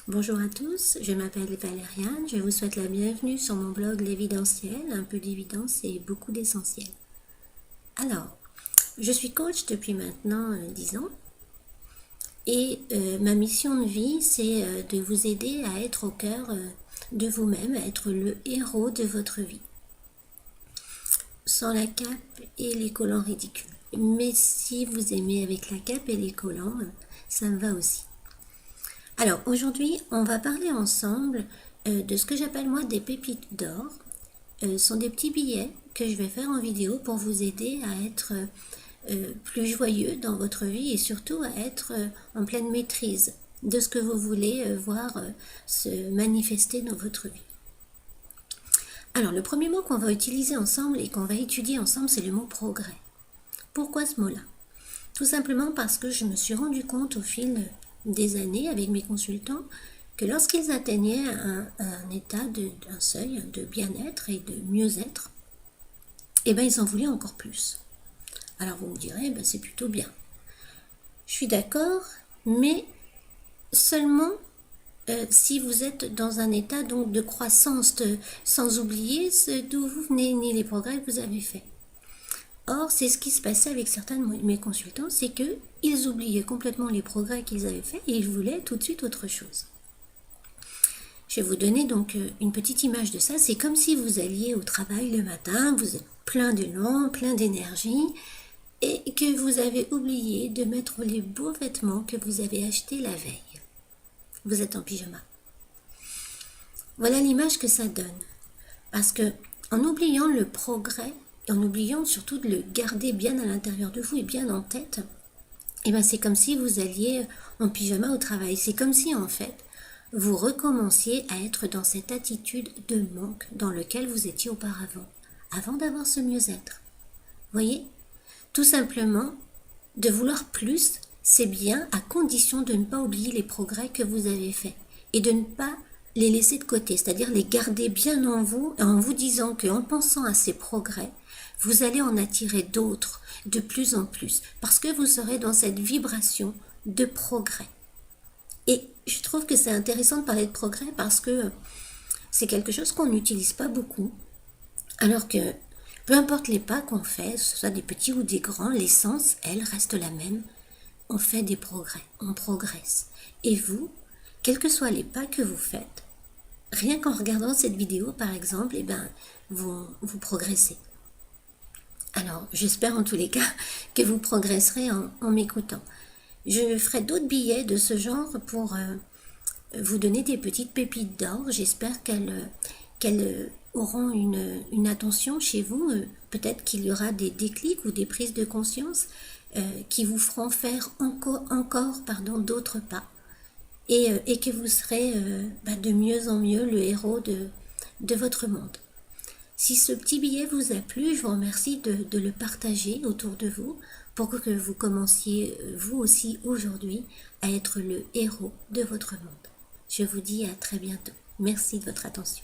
Bonjour à tous, je m'appelle Valériane, je vous souhaite la bienvenue sur mon blog L'Évidentiel, un peu d'évidence et beaucoup d'essentiel. Alors, je suis coach depuis maintenant 10 ans et ma mission de vie c'est de vous aider à être au cœur de vous-même, à être le héros de votre vie. Sans la cape et les collants ridicules. Mais si vous aimez avec la cape et les collants, ça me va aussi. Alors aujourd'hui, on va parler ensemble de ce que j'appelle moi des pépites d'or. Ce sont des petits billets que je vais faire en vidéo pour vous aider à être plus joyeux dans votre vie et surtout à être en pleine maîtrise de ce que vous voulez voir se manifester dans votre vie. Alors le premier mot qu'on va utiliser ensemble et qu'on va étudier ensemble, c'est le mot progrès. Pourquoi ce mot-là? Tout simplement parce que je me suis rendu compte au fil des années avec mes consultants que lorsqu'ils atteignaient un état un seuil de bien-être et de mieux-être, eh ben ils en voulaient encore plus. Alors vous me direz, ben c'est plutôt bien. Je suis d'accord, mais seulement si vous êtes dans un état donc de croissance, sans oublier d'où vous venez ni les progrès que vous avez faits. Or, c'est ce qui se passait avec certains de mes consultants, c'est qu'ils oubliaient complètement les progrès qu'ils avaient faits et ils voulaient tout de suite autre chose. Je vais vous donner donc une petite image de ça. C'est comme si vous alliez au travail le matin, vous êtes plein d'élan, plein d'énergie et que vous avez oublié de mettre les beaux vêtements que vous avez achetés la veille. Vous êtes en pyjama. Voilà l'image que ça donne. Parce que en oubliant le progrès, et en oubliant surtout de le garder bien à l'intérieur de vous et bien en tête, et ben c'est comme si vous alliez en pyjama au travail. C'est comme si en fait, vous recommenciez à être dans cette attitude de manque dans lequel vous étiez auparavant, avant d'avoir ce mieux-être. Voyez? Tout simplement, de vouloir plus, c'est bien à condition de ne pas oublier les progrès que vous avez faits et de ne pas les laisser de côté, c'est-à-dire les garder bien en vous disant qu'en pensant à ces progrès, vous allez en attirer d'autres de plus en plus, parce que vous serez dans cette vibration de progrès. Et je trouve que c'est intéressant de parler de progrès parce que c'est quelque chose qu'on n'utilise pas beaucoup, alors que peu importe les pas qu'on fait, que ce soit des petits ou des grands, l'essence, elle, reste la même. On fait des progrès, on progresse. Et vous, quels que soient les pas que vous faites, rien qu'en regardant cette vidéo par exemple, eh ben, vous progressez. Alors, j'espère en tous les cas que vous progresserez en m'écoutant. Je ferai d'autres billets de ce genre pour vous donner des petites pépites d'or. J'espère qu'elles auront une attention chez vous. Peut-être qu'il y aura des déclics ou des prises de conscience qui vous feront faire encore d'autres pas. Et que vous serez de mieux en mieux le héros de votre monde. Si ce petit billet vous a plu, je vous remercie de le partager autour de vous pour que vous commenciez vous aussi aujourd'hui à être le héros de votre monde. Je vous dis à très bientôt. Merci de votre attention.